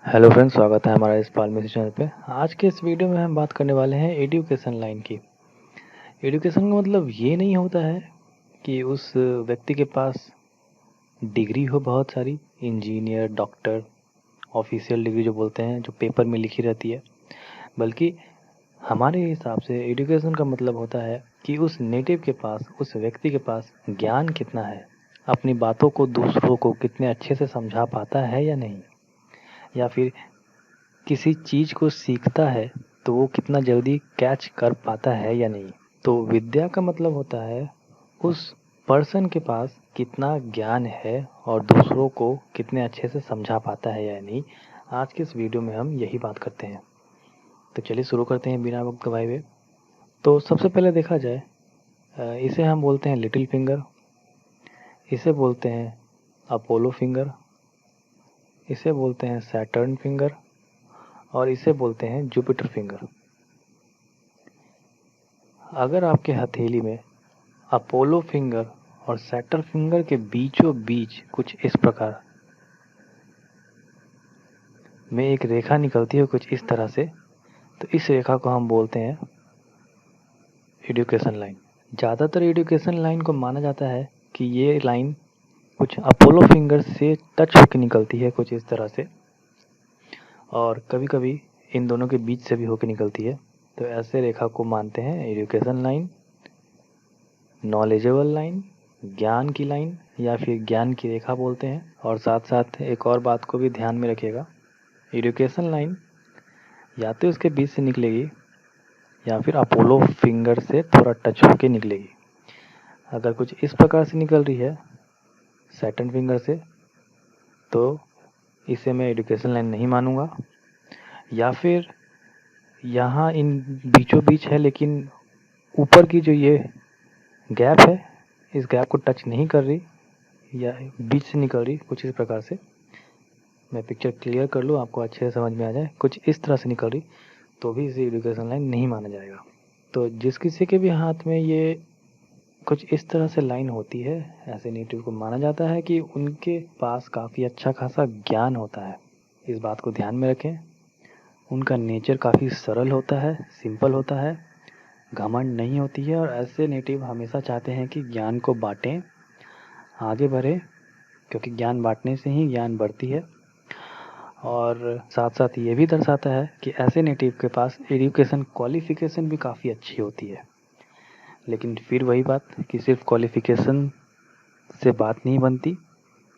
Hello friends, स्वागत है हमारा इस पालमेसी चैनल पे। आज के इस वीडियो में हम बात करने वाले हैं एजुकेशन लाइन की। एजुकेशन का मतलब ये नहीं होता है कि उस व्यक्ति के पास डिग्री हो बहुत सारी, इंजीनियर, डॉक्टर, ऑफिशियल डिग्री जो बोलते हैं, जो पेपर में लिखी रहती है। बल्कि हमारे हिसाब से एजुकेशन का मतलब होता है कि उस नेटिव के पास, उस व्यक्ति के पास ज्ञान कितना है, अपनी बातों को दूसरों को कितने अच्छे से समझा पाता है या नहीं, या फिर किसी चीज़ को सीखता है तो वो कितना जल्दी कैच कर पाता है या नहीं। तो विद्या का मतलब होता है उस पर्सन के पास कितना ज्ञान है और दूसरों को कितने अच्छे से समझा पाता है या नहीं। आज के इस वीडियो में हम यही बात करते हैं। तो चलिए शुरू करते हैं बिना वक्त गवाए हुए। तो सबसे पहले देखा जाए, इसे हम बोलते हैं लिटिल फिंगर, इसे बोलते हैं अपोलो फिंगर, इसे बोलते हैं सैटर्न फिंगर और इसे बोलते हैं जुपिटर फिंगर। अगर आपके हथेली में अपोलो फिंगर और सैटर्न फिंगर के बीचों बीच कुछ इस प्रकार में एक रेखा निकलती है, कुछ इस तरह से, तो इस रेखा को हम बोलते हैं एजुकेशन लाइन। ज़्यादातर एजुकेशन लाइन को माना जाता है कि ये लाइन कुछ अपोलो फिंगर से टच होकर निकलती है, कुछ इस तरह से, और कभी कभी इन दोनों के बीच से भी होकर निकलती है। तो ऐसे रेखा को मानते हैं एजुकेशन लाइन, नॉलेजेबल लाइन, ज्ञान की लाइन, या फिर ज्ञान की रेखा बोलते हैं। और साथ साथ एक और बात को भी ध्यान में रखिएगा, एजुकेशन लाइन या तो इसके बीच से निकलेगी या फिर अपोलो फिंगर से थोड़ा टच होके निकलेगी। अगर कुछ इस प्रकार से निकल रही है सैटर्न फिंगर से, तो इसे मैं एजुकेशन लाइन नहीं मानूंगा। या फिर यहाँ इन बीचों बीच है लेकिन ऊपर की जो ये गैप है, इस गैप को टच नहीं कर रही या बीच से निकल रही, कुछ इस प्रकार से, मैं पिक्चर क्लियर कर लूँ आपको अच्छे से समझ में आ जाए, कुछ इस तरह से निकल रही, तो भी इसे एजुकेशन लाइन नहीं माना जाएगा। तो जिस किसी के भी हाथ में ये कुछ इस तरह से लाइन होती है, ऐसे नेटिव को माना जाता है कि उनके पास काफ़ी अच्छा खासा ज्ञान होता है। इस बात को ध्यान में रखें। उनका नेचर काफ़ी सरल होता है, सिंपल होता है, घमंड नहीं होती है, और ऐसे नेटिव हमेशा चाहते हैं कि ज्ञान को बांटें, आगे बढ़े, क्योंकि ज्ञान बांटने से ही ज्ञान बढ़ती है। और साथ साथ ये भी दर्शाता है कि ऐसे नेटिव के पास एजुकेशन क्वालिफ़िकेशन भी काफ़ी अच्छी होती है। लेकिन फिर वही बात कि सिर्फ क्वालिफ़िकेशन से बात नहीं बनती,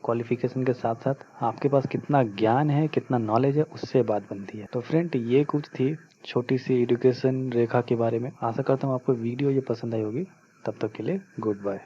क्वालिफ़िकेशन के साथ साथ आपके पास कितना ज्ञान है, कितना नॉलेज है, उससे बात बनती है। तो फ्रेंड, ये कुछ थी छोटी सी एजुकेशन रेखा के बारे में। आशा करता हूँ आपको वीडियो ये पसंद आई होगी। तब तक के लिए गुड बाय।